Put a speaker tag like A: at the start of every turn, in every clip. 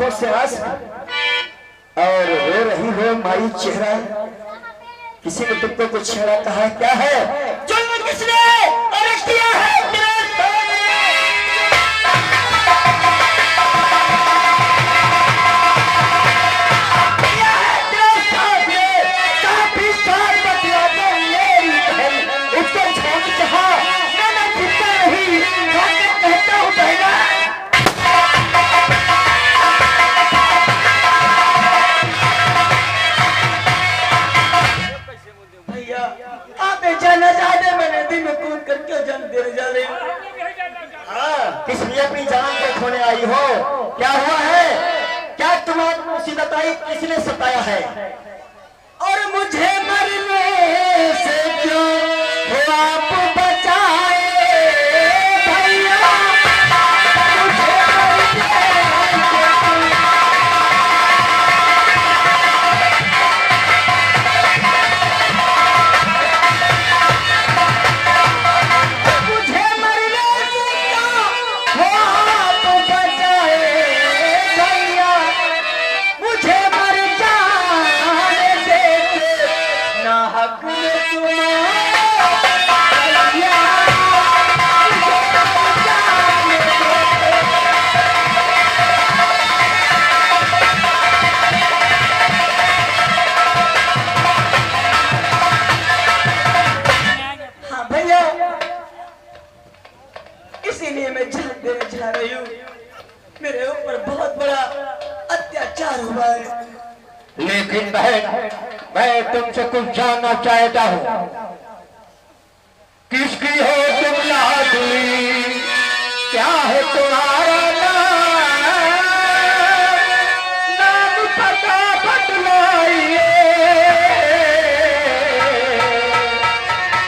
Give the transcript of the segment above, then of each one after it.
A: आंखों से आंसू और रो रही हो माई चेहरा, किसी ने तुमको कुछ छेड़ा कहा क्या है? जुल्म किसने अरेस्ट किया है? किस लिए अपनी जान को खोने आई हो? क्या हुआ है? क्या तुम्हारी मुसीबत आई? किसने सताया है? और मुझे मरने से क्यों हो आप बचाए भैया, मुझे मेरे ऊपर बहुत बड़ा अत्याचार हुआ है। लेकिन बहन, मैं तुमसे कुछ जानना चाहता हूँ। किसकी हो तुम लाडली? क्या है तुम्हारा नाम पता बतलाइए।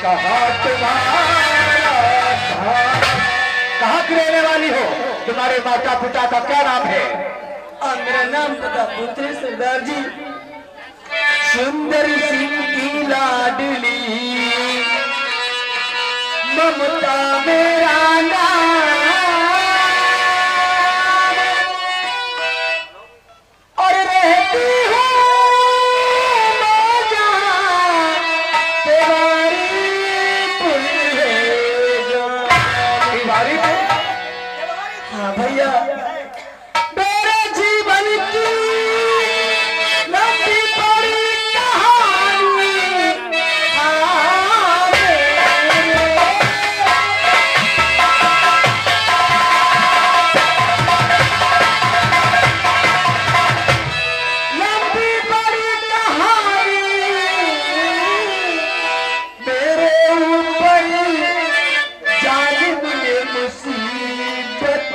A: कहाँ तुम्हारा कहाँ की रहने वाली हो? तुम्हारे माता पिता का क्या नाम है? मेरा नाम पता पुत्र सरदार जी, सुंदर सिंह की लाडली, ममता मेरा नाम, और रहती हूँ मैं जहाँ तिवारी पुल है जो। तिवारी पुल? हाँ भैया, मेरे जीवन की लंबी बड़ी कहानी। लंबी बड़ी कहानी मेरे ऊपर जालिम ने मुसीबत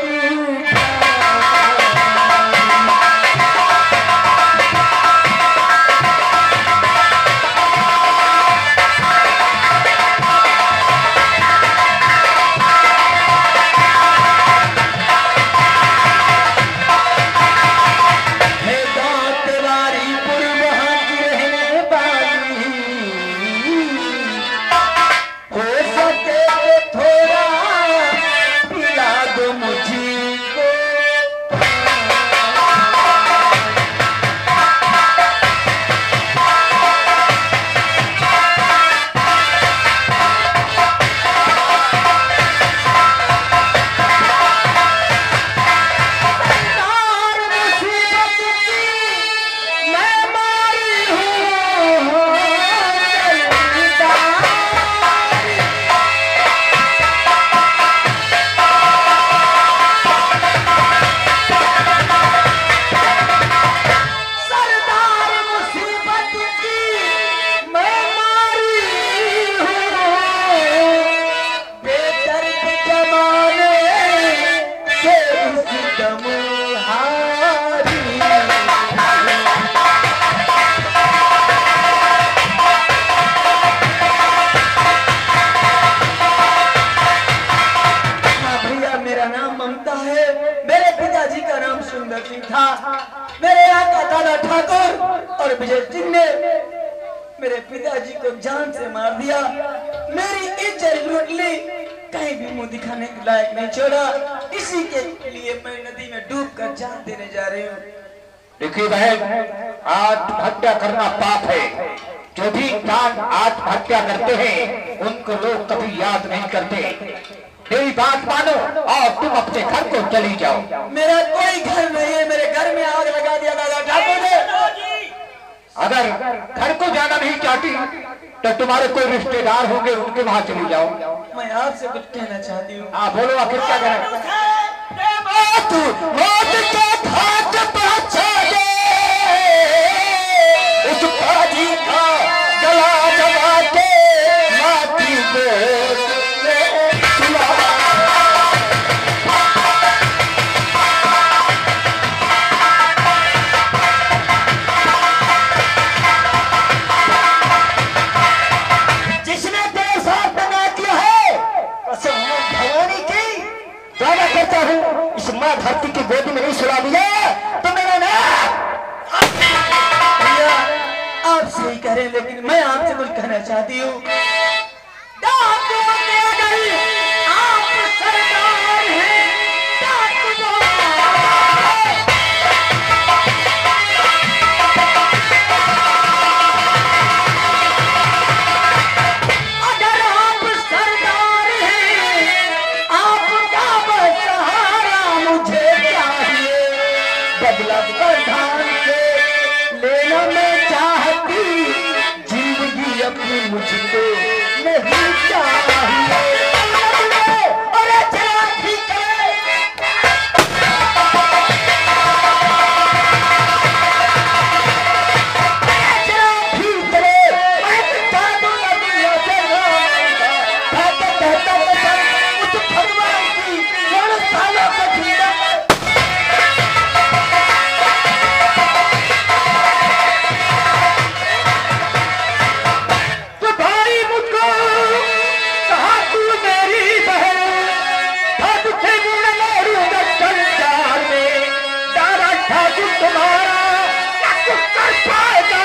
A: मेरे पिताजी को जान से मार दिया, मेरी इज्जत लूट ली, कहीं भी मुंह दिखाने के लायक नहीं छोड़ा।
B: इसी के लिए मैं नदी में डूब कर जान देने जा रही हूँ।
A: देखिए बहन, आत्महत्या करना पाप है। जो भी इंसान आत्महत्या करते हैं उनको लोग कभी याद नहीं करते। मेरी बात मानो और तुम अपने घर को चली जाओ।
B: मेरा कोई घर नहीं है, मेरे घर में आग लगा दिया दादा ठाकुर ने।
A: अगर घर को जाना नहीं चाहती तो तुम्हारे कोई रिश्तेदार होंगे, उनके वहां चली जाओ।
B: मैं आपसे कुछ कहना चाहती हूँ।
A: हाँ बोलो, आखिर क्या कहना? मौत के घाट पहुंचा दे उस बाजी का गला दबा के माटी में धरती की गोदी में नहीं सुला दिया तो मेरा नाम।
B: भैया आपसे ही कह रहे हैं, लेकिन मैं आपसे कुछ कहना चाहती हूँ। आप सरदार हैं, अगर आप सरदार हैं, आपका सहारा मुझे चाहिए। बदला प्रधान से लेना मैं चाहती, जिंदगी अपनी मुझको नहीं चाहिए। अरे चला ठीक है, चला ठीक है, मैं बता दूंगा दुनिया से कहता उस भगवान की 16 सालों का जीवन। तो भाई मुझको कहा तू मेरी बहन, था तुझे मैं मारूंगा संसार में। दादा ठाकुर तुम्हारा क्या कुछ कर पाएगा?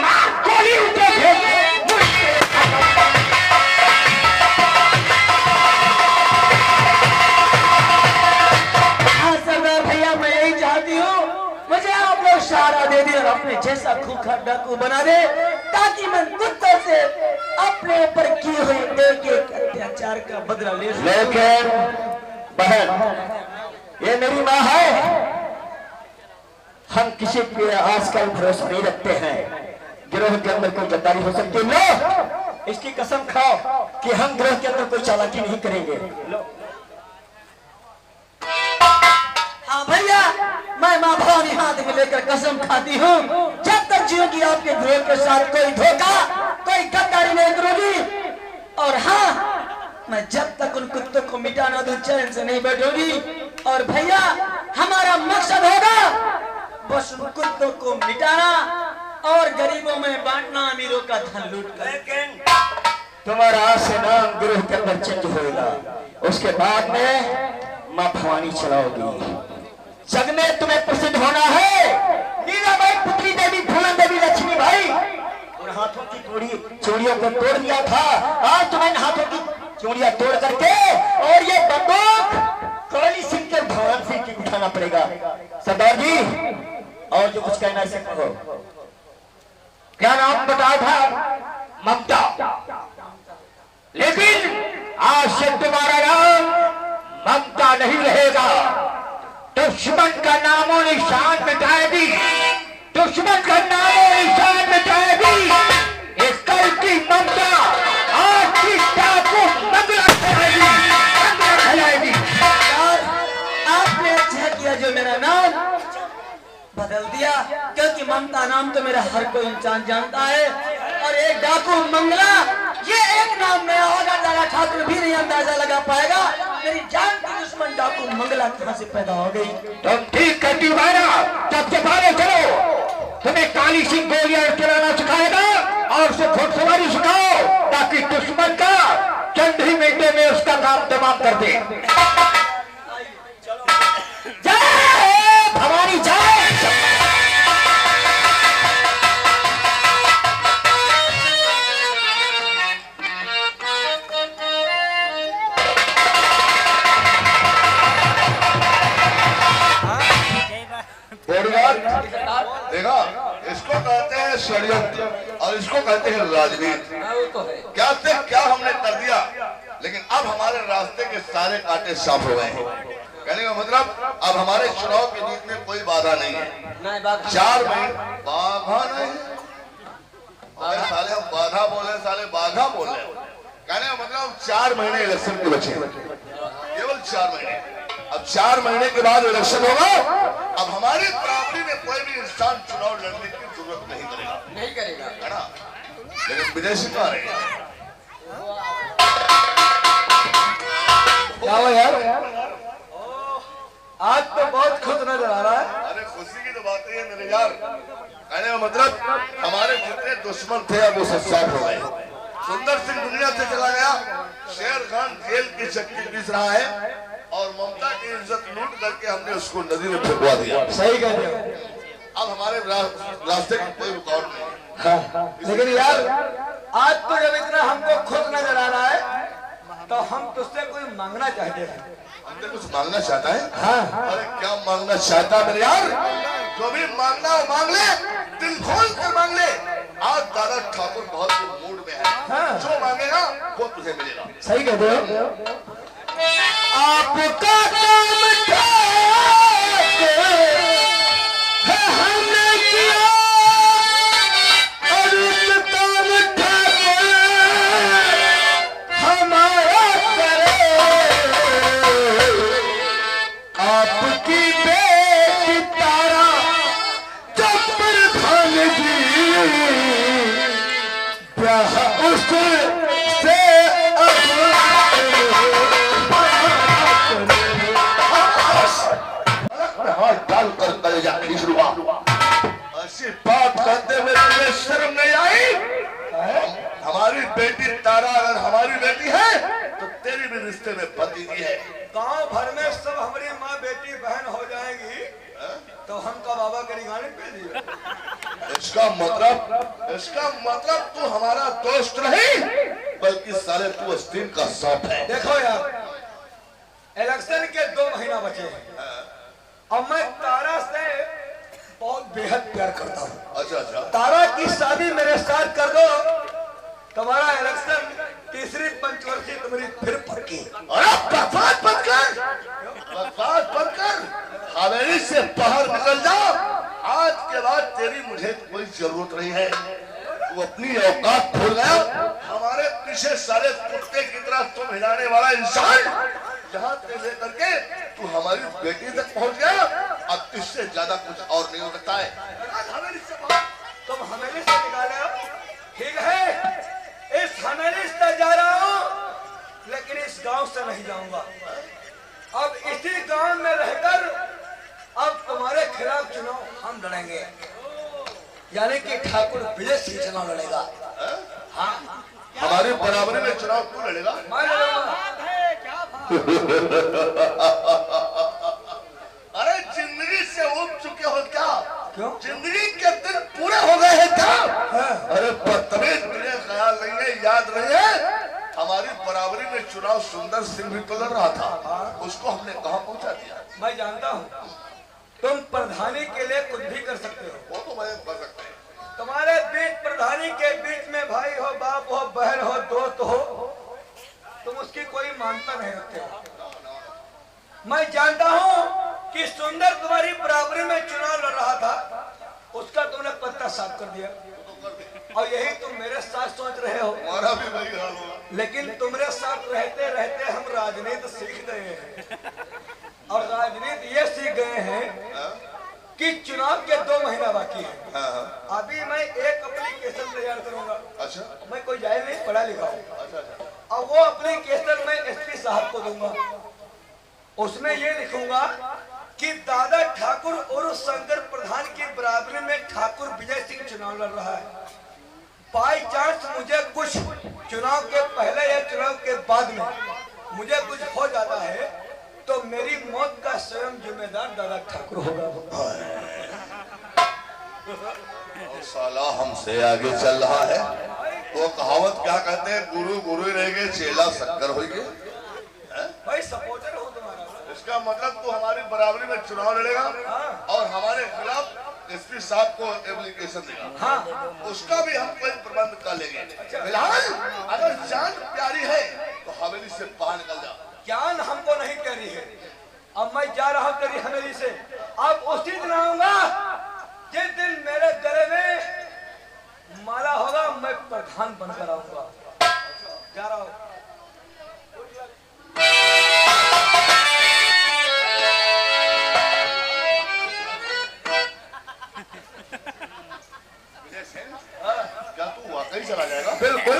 B: मां गोली उठे सरदार भैया, मैं यही चाहती हूँ, मुझे आप लोग सहारा दे दिए और अपने जैसा खूंखार डाकू बना दे, ताकि मैं कुत्तों से अपने ऊपर किए हुए एक एक अत्याचार का बदला ले सकूं।
A: लेकिन बहन, ये मेरी माँ है, हम किसी पे आजकल भरोसा नहीं रखते हैं। गिरोह के अंदर कोई गद्दारी हो सकती है, लो इसकी कसम खाओ कि हम गिरोह के अंदर कोई चालाकी नहीं करेंगे। लो
B: हाँ भैया, मैं माँ भवानी हाथ में लेकर कसम खाती हूँ, जब तक जीऊंगी आपके गिरोह के साथ कोई धोखा, कोई गद्दारी नहीं करूंगी। और हाँ, मैं जब तक उन कुत्तों को मिटा ना दूं, चैन से नहीं बैठूंगी। और भैया, हमारा मकसद होगा बस उन कुत्तों को मिटाना और गरीबों में बांटना, अमीरों का धन लूट कर।
A: लेकिन तुम्हारा आज से नाम गिरोह के अंदर चेंज होगा, उसके बाद में माँ भवानी चलाओगी। जग में तुम्हें प्रसिद्ध होना है, मीराबाई, पुत्री देवी, फूलन देवी, लक्ष्मी भाई। उन हाथों की चूड़ियों को तोड़ दिया था, आज तुम्हें इन हाथों की चूड़ियां तोड़ करके और ये बंदूक कोहली सिंह के भगवान सिंह की उठाना पड़ेगा। सरदार जी, और जो कुछ कहना है कहो। क्या नाम बताया था? ममता। लेकिन आज से तुम्हारा नाम ममता नहीं रहेगा। दुश्मन का नामो निशान मिटाएगी, दुश्मन का नामो निशान मिटाएगी। इस कल की ममता आज की को मंगला खिलाएगी।
B: आपने अच्छा किया जो मेरा नाम बदल दिया, क्योंकि ममता नाम तो मेरा हर कोई इंसान जानता है। और एक डाकू मंगला, ये एक नाम नया होगा, दादा ठाकुर भी नहीं अंदाजा लगा पाएगा मेरी जान की दुश्मन डाकू मंगला कहां से पैदा हो गई।
A: तुम ठीक कहती हो भाई, तब से बारे चलो, तुम्हें काली सिंह गोलियां चलाना सिखाएगा और उसे घुड़सवारी सिखाओ, ताकि दुश्मन का चंद ही मिनटों में उसका काम तमाम कर दे। जय भवानी जय।
C: कहते हैं राजनीति।
B: वो तो है।
C: क्या से क्या हमने कर दिया, लेकिन अब हमारे रास्ते के सारे कांटे साफ हो गए हैं। कहने का मतलब अब हमारे चुनाव के जीत में कोई बाधा नहीं है। 4 महीने बाधा नहीं, अरे साले हम बाधा बोले, साले बाधा बोले। कहने का मतलब 4 महीने इलेक्शन के बचे, केवल 4 महीने। अब 4 महीने के बाद इलेक्शन होगा। अब हमारी बराबरी में कोई भी इंसान चुनाव लड़ने की जरूरत नहीं करेगा, है ना। लेकिन विदेशी कहाँ रहेगा?
B: क्या हुआ यार, आज तो बहुत खुश नजर आ रहा है।
C: अरे खुशी की तो बात है मेरे यार। कहने का मतलब हमारे जितने दुश्मन थे अब वो सब साफ हो गए। सुंदर सिंह दुनिया से चला गया, शेर खान जेल की चक्की पीस रहा है, और ममता की इज्जत लूट करके हमने उसको नदी में फेंकवा दिया।
B: सही कह रहे हो।
C: अब हमारे रास्ते की कोई रुकावट नहीं।
B: हाँ, लेकिन यार आज तो जब इतना हमको खुश नजर आ रहा है तो हम तुझसे कोई मांगना चाहते हैं।
C: हमने कुछ मांगना चाहता है?
B: हाँ।
C: अरे क्या मांगना चाहता है मेरे यार? जो भी मांगना हो मांग ले, दिल खोल कर मांग ले। आज दादा ठाकुर बहुत मूड में है।
B: हाँ।
C: जो मांगेगा वो तुझे मिलेगा।
B: सही कहते हो। आपका काम हमने किया और इस काम हमारा करे। आपकी बेटी तारा जब प्रधान जी ब्याह उससे
C: डाल कर कलेजा खींच लूंगा। ऐसी बात करते में तुम्हें शर्म नहीं आई? हमारी बेटी तारा अगर हमारी बेटी है तो तेरी भी रिश्ते में भतीजी है।
A: गांव भर में सब हमारी माँ बेटी बहन हो जाएगी तो हम का बाबा के रिगाने पे दिए।
C: इसका मतलब तू हमारा दोस्त नहीं बल्कि साले तू अस्तीन का सांप है।
A: देखो यार, इलेक्शन के 2 महीना बचे हैं और मैं तारा से बहुत बेहद प्यार करता हूँ।
C: अच्छा।
A: तारा की शादी मेरे साथ कर दो, तुम्हारा इलेक्शन तीसरी पंचवर्षीय तुम्हारी फिर पक्की।
C: अरे बकवास बंद कर, हवेली से बाहर निकल जाओ। आज के बाद तेरी मुझे कोई जरूरत नहीं है। तू अपनी औकात भूल गया। हमारे पीछे सारे कुत्ते की तरह तुम हिलाने वाला इंसान जहाँ से लेकर के तू हमारी बेटी तक पहुँच गया। अब इससे ज्यादा कुछ और नहीं हो सकता है।
A: तुम हवेली से निकाले हो, ठीक है, इस हवेली से जा रहा हूँ लेकिन इस गांव से नहीं जाऊंगा। अब इसी गांव में रहकर अब तुम्हारे खिलाफ चुनाव हम लड़ेंगे, यानी कि ठाकुर विजय सिंह चुनाव लड़ेगा। हाँ,
C: हमारी बराबरी में चुनाव क्यों लड़ेगा?
A: मैं लड़ूंगा।
C: अरे जिंदगी से उब चुके हो क्या?
A: क्यों?
C: जिंदगी के दिन पूरे हो गए हैं क्या? अरे बदतमीज, तुझे ख्याल नहीं है, याद नहीं है? हमारी बराबरी में चुनाव सुंदर सिंह भी तो लड़ रहा था, उसको हमने कहां पहुंचा दिया?
A: मैं जानता हूँ तुम प्रधानी के लिए कुछ भी कर सकते हो।
C: वो तो मैं कर सकते हैं।
A: तुम्हारे बीच प्रधानी के बीच में भाई हो, बाप हो, बहन हो, दोस्त हो, तुम उसकी कोई मानता नहीं रखते हो। मैं जानता हूँ कि सुंदर तुम्हारी बराबरी में चुनाव लड़ रहा था, उसका तुमने पत्ता साफ कर दिया और यही तुम मेरे साथ सोच रहे हो।
C: हमारा भी वही हाल होगा।
A: लेकिन तुम्हारे साथ रहते रहते हम राजनीति सीख गए हैं और राजनीति ये सीख गए हैं कि चुनाव के 2 महीना बाकी है। अभी मैं एक एप्लीकेशन तैयार करूंगा।
C: अच्छा।
A: मैं कोई जाहिल नहीं, पढ़ा लिखा हूँ।
C: अच्छा।
A: और वो एप्लीकेशन मैं एसपी साहब को दूंगा। उसमें ये लिखूंगा कि दादा ठाकुर और शंकर प्रधान की बराबरी में ठाकुर विजय सिंह चुनाव लड़ रहा है। बाई चांस मुझे कुछ चुनाव के पहले या चुनाव के बाद में मुझे कुछ हो जाता है तो मेरी मौत का स्वयं जिम्मेदार दादा ठाकुर होगा।
C: और साला हमसे आगे चल रहा है। वो कहावत क्या कहते हैं, गुरु गुरु ही रहेंगे, चेला शक्कर होंगे।
A: भाई सपोर्टर हो तुम्हारा।
C: इसका मतलब तू हमारी बराबरी में चुनाव लड़ेगा और हमारे खिलाफ एसपी साहब को एप्लीकेशन देगा।
B: हाँ
C: उसका भी हम कोई प्रबंध कर लेंगे। फिलहाल अगर जान प्यारी है तो हवेली से बाहर निकल जा।
A: जान हमको नहीं कह रही है। अब मैं जा रहा हूँ तेरी हवेली से। अब उसी दिन आऊंगा जिस दिन मेरे गले में माला होगा, मैं प्रधान बनकर आऊंगा। जा रहा हूँ।
C: क्या तू वाकई चला जाएगा?
A: बिल्कुल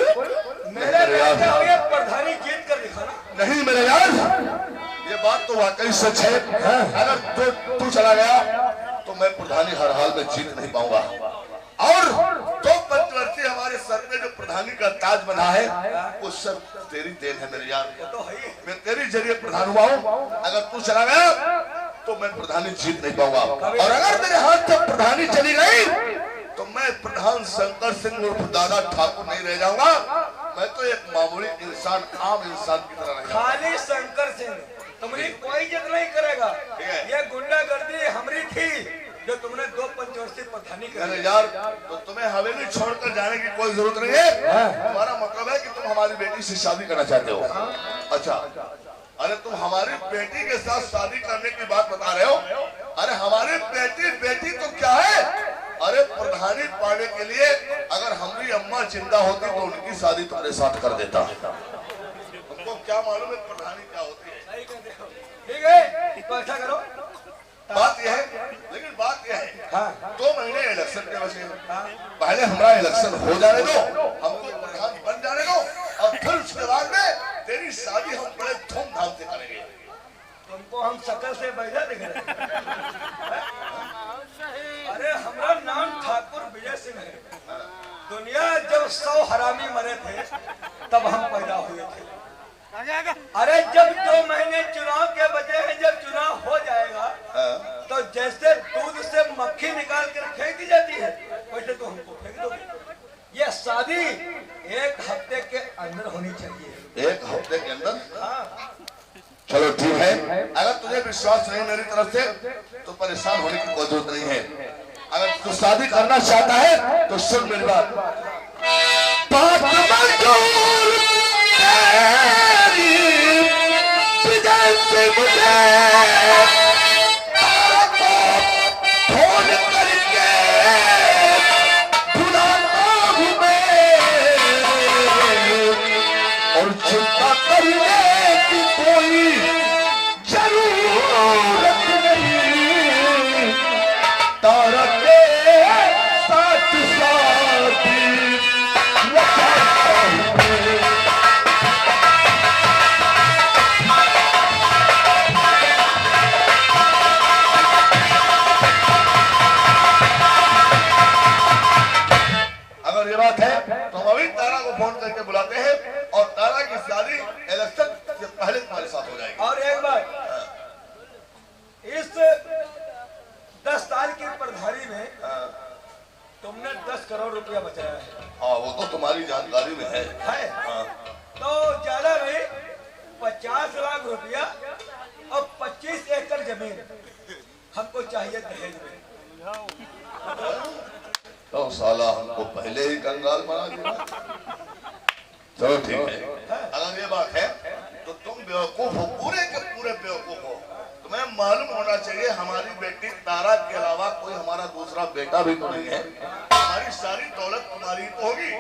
A: मेरे बेटे हो ये प्रधानी जीत कर दिखाना।
C: नहीं मेरे यार, ये बात तो वाकई सच है। अगर तू चला गया तो मैं प्रधानी हर हाल में जीत नहीं पाऊंगा। और तो पंचवर्षीय हमारे सर में जो प्रधानी का ताज बना है वो सब तेरी देन है मेरे यार।
A: तो है ही।
C: मैं तेरी जरिए प्रधान हुआ हूँ। अगर तू चला गया तो मैं प्रधानी जीत नहीं पाऊंगा। और अगर मेरे हाथ से प्रधानी चली गई तो मैं प्रधान शंकर सिंह उर्फ दादा ठाकुर नहीं रह जाऊंगा। मैं तो एक मामूली इंसान, आम इंसान की तरह रह जाऊंगा।
A: खाली शंकर सिंह तुम्हारी कोई इज्जत नहीं करेगा। ये गुंडागर्दी हमारी थी जो तुमने 2 पंचवर्षीय प्रधानी
C: अरे
A: कर।
C: यार तो तुम्हें हवेली छोड़कर जाने की कोई जरूरत नहीं है। तुम्हारा मतलब है कि तुम हमारी बेटी से शादी करना चाहते हो। अच्छा, अरे तुम हमारी बेटी के साथ शादी करने की बात बता रहे हो? अरे हमारी बेटी तो क्या है? अरे प्रधानी पाने के लिए अगर हमारी अम्मा जिंदा होती तो उनकी शादी तुम्हारे साथ कर देता। तुमको क्या मालूम है प्रधानी क्या होती है?
A: ठीक है तो ऐसा करो।
C: बात यह है, लेकिन बात यह है
A: हाँ
C: 2 महीने इलेक्शन के बचे। पहले हमारा इलेक्शन हो जाने दो, हमको प्रधान बन जाने दो, और फिर उसके बाद में तेरी शादी हम बड़े धूमधाम से करेंगे।
A: तुमको हम शकल से बैठा दिख रहे। अरे हमारा नाम ठाकुर विजय सिंह है। दुनिया जब 100 हरामी मरे थे तब हम पैदा हुए थे। अरे जब 2 महीने चुनाव के बचे हैं, जब चुनाव हो जाएगा तो जैसे दूध से मक्खी निकाल कर फेंक दी जाती है वैसे तो हमको फेंक दोगे। ये शादी 1 हफ्ते के अंदर होनी चाहिए।
C: 1 हफ्ते के अंदर?
A: हाँ
C: चलो ठीक है। अगर तुझे विश्वास नहीं मेरी तरफ से तो परेशान होने की कोई जरूरत नहीं है। अगर तू शादी करना चाहता है तो सुन मेरी बात। बात मंजूर तेरी विजय से मुझे फोन करके बुलाना हूँ मैं, और चिंता करने की कोई जरूरत नहीं। तारा के साथ शादी रचाता हूँ मैं। अगर ये बात है तो हम अभी तारा को फोन करके बुलाते हैं और तारा की शादी इलेक्शन से पहले तुम्हारे साथ हो जाएगी।
A: और एक बात, इस 10 साल की प्रधानी में तुमने 10 करोड़ रुपया बचाया है।
C: हाँ वो तो तुम्हारी जानकारी में है।
A: है तो ज्यादा नहीं, 50 लाख रुपया और 25 एकड़ जमीन हमको चाहिए दहेज में।
C: तो साला हमको पहले ही कंगाल बना दिया। चलो ठीक है। अगर ये बात है तो तुम बेवकूफ हो, पूरे के पूरे बेवकूफ हो। तुम्हें मालूम होना चाहिए हमारी बेटी तारा के अलावा कोई हमारा दूसरा बेटा भी तो नहीं है। हमारी सारी दौलत तुम्हारी तो होगी।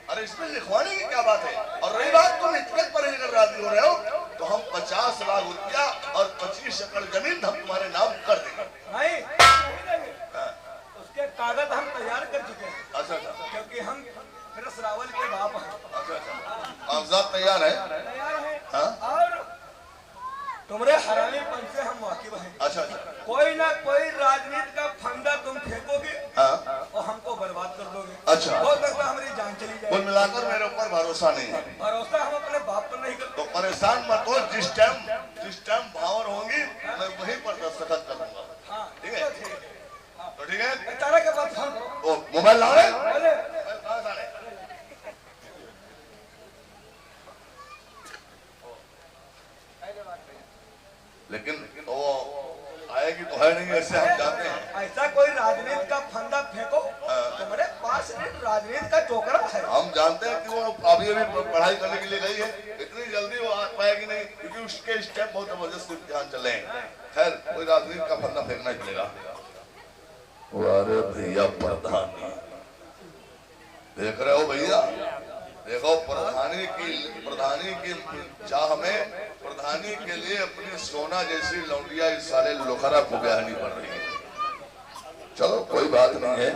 C: अरे इसमें लिखवाने की क्या बात है? और रही बात तुम इतने पर अगर राजी हो रहे हो तो हम 50 लाख रुपया और 25 एकड़ जमीन हम तुम्हारे नाम कर देंगे।
A: नहीं, उसके कागज हम तैयार कर चुके हैं।
C: अच्छा अच्छा
A: क्योंकि हम फिरोज रावल के बाप हैं।
C: अच्छा अच्छा, कागजात तैयार है?
A: तैयार है।
C: हाँ?
A: और तुम्हारे हरामीपन से हम वाकिफ हैं।
C: अच्छा अच्छा
A: कोई ना कोई राजनीति का फंदा तुम फेंकोगे
C: हाँ?
A: और हमको बर्बाद कर दोगे।
C: अच्छा।
A: हो सकता है हमारी जान चली
C: कुल
A: जाए।
C: मिलाकर मेरे ऊपर भरोसा नहीं है।
A: भरोसा हम अपने बाप पर नहीं करते।
C: तो परेशान मत हो, जिस टाइम भावर होंगी मैं वहीं पर दस्तखत कर दूंगा।
A: हाँ
C: ठीक है? तो ठीक है।
A: तारा के पास फोन करो।
C: ओ मोबाइल लाओ रे।
A: बोले
C: कहाँ से आ रहे? लेकिन वो आएगी तो है नहीं, ऐसे हम जाते हैं।
A: ऐसा कोई राजनीति का
B: राजनीति का चोकरा है।
C: हम जानते हैं कि वो अभी पढ़ाई करने के लिए गई है, इतनी जल्दी वो आ पाएगी नहीं, क्योंकि उसके स्टेप बहुत जबरदस्त इम्तिहान चल रहे हैं। खैर कोई राजनीति का फंदा फेंकना ही पड़ेगा। अरे भैया प्रधानी देख रहे हो भैया, देखो प्रधानी की चाह में प्रधानी के लिए अपनी सोना जैसी लौंडिया इस साले लोखरा को ब्याहनी पड़ रही है। चलो कोई बात नहीं है,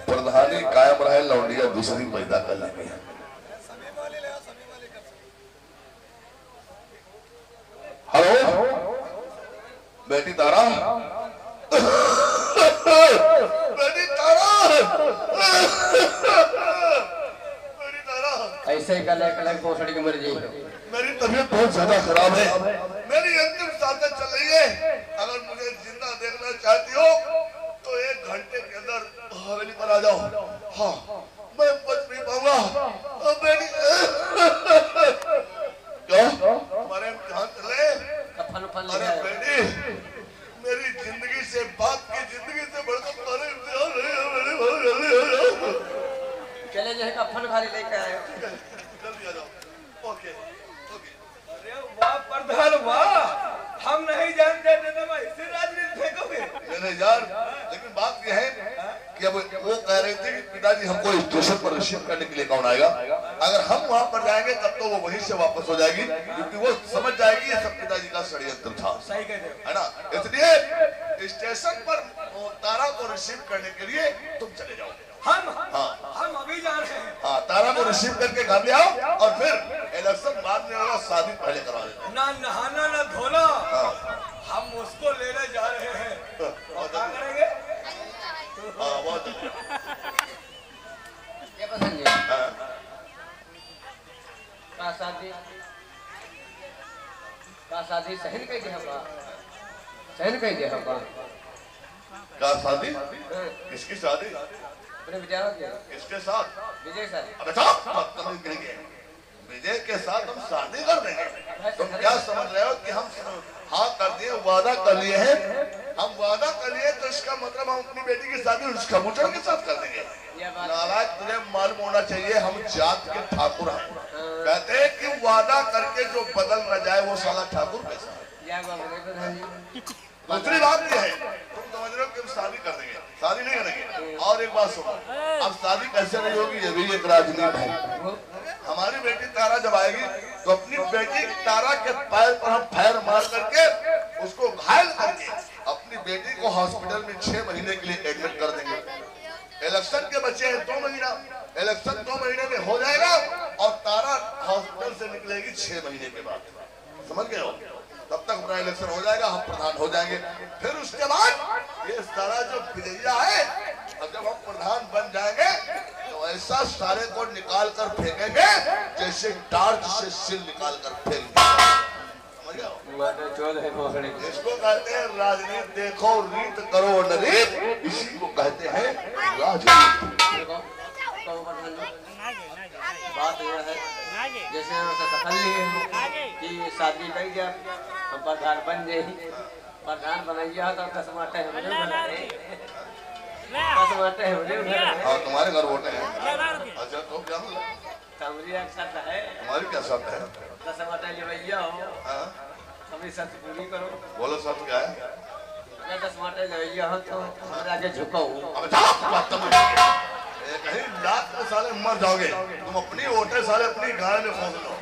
C: प्रधानी कायम रहे, लौंडिया दूसरी पैदा कर लेंगे। हेलो बेटी तारा, बेटी तारा, बेटी तारा,
A: ऐसे ही कल पोसड़ी की मर जाएगी।
C: मेरी तबीयत बहुत ज्यादा खराब है, मेरी अंतिम सांसें चल रही है। अगर मुझे जिंदा देखना चाहती हो तो 1 घंटे के अंदर हवेली पर आ जाओ। हाँ मैं बच नहीं पाऊंगा। बेटी क्या हमारे इम्तिहान चले? अरे बेटी मेरी जिंदगी से बात की जिंदगी से बढ़कर तुम्हारे इम्तिहान नहीं।
A: चले जाए कफन खाली लेके आए।
C: जल्दी आ जाओ। Okay okay.
B: अरे वाह प्रधान वाह, हम नहीं जानते थे तो इसी राजनीति फेंकोगे।
C: नहीं यार, लेकिन बात यह है कि अब वो कह रहे थे कि पिताजी हमको स्टेशन पर रिसीव करने के लिए कौन आएगा। अगर हम वहां पर जाएंगे तब तो वो वहीं से वापस हो जाएगी, क्योंकि वो समझ जाएगी ये सब पिताजी का षड्यंत्र था।
B: सही कहते हो,
C: है ना। इसलिए स्टेशन पर तारा को रिसीव करने के लिए तुम चले जाओ।
B: हम अभी जा रहे हैं।
C: हाँ तारा को रिसीव करके घर ले आओ और फिर इलेक्शन बाद में होगा, शादी पहले करवा देते।
B: ना नहाना ना धोना, हम उसको लेने जा रहे हैं। और क्या करेंगे?
C: हाँ बहुत
A: ये पसंद है का शादी सहन कह दिया बा, सहन कह दिया बा
C: का शादी? किसकी शादी?
A: अपने विचारों की
C: किसके साथ?
A: विजय सर।
C: अबे साहब कहेंगे विजय के साथ हम शादी कर देंगे। तुम क्या समझ रहे हो कि हम हाँ कर दिए, वादा कर लिए हैं। हम वादा कर लिए तो इसका मतलब हम अपनी बेटी की शादी उसका मुचड़ के साथ कर देंगे। नालायक, तुझे मालूम होना चाहिए हम जात के ठाकुर हैं। कहते हैं कि वादा करके जो बदल न जाए वो साला ठाकुर कैसा है। दूसरी बात यह है, तुम समझ रहे हो कि हम शादी कर देंगे, शादी नहीं करेंगे। और एक बात सुनो, अब शादी कैसे नहीं होगी ये भी एक राजनीति है। हमारी बेटी तारा जब आएगी तो अपनी बेटी तारा के पैर पर हम पैर मार करके उसको घायल करके अपनी बेटी को हॉस्पिटल में 6 महीने के लिए एडमिट कर देंगे। इलेक्शन के बचे हैं 2 महीना, इलेक्शन 2 महीने में हो जाएगा और तारा हॉस्पिटल से निकलेगी 6 महीने के बाद। समझ गए हो? तब तक अपना इलेक्शन हो जाएगा, हम प्रधान हो जाएंगे। फिर उसके बाद ये सारा जो फिजैया है, और जब हम प्रधान बन जाएंगे तो ऐसा सारे को निकाल कर फेंकेंगे जैसे टार्च से सिल निकाल कर फेंकेंगे। इसको कहते हैं राजनीति, देखो रीत करो न रीत, इसी को कहते हैं राजनीति।
A: बात यह है जैसे सफल कि शादी कर दिया, हम प्रधान बन जाए, प्रधान बनाइए तो 10 माटे
C: हाँ तुम्हारे घर वोटे हैं। अच्छा तो क्या
A: है,
C: हमारी क्या शर्त है?
A: 10 माटे ले भैया हो, हमें शर्त पूरी करो।
C: बोलो शर्त क्या है?
A: 10 माटे ले भैया हो तो हमारे आगे झुकाओ।
C: कहीं लात में साले मर जाओगे तुम, अपनी वोटे साले अपनी गाय में फंस लो।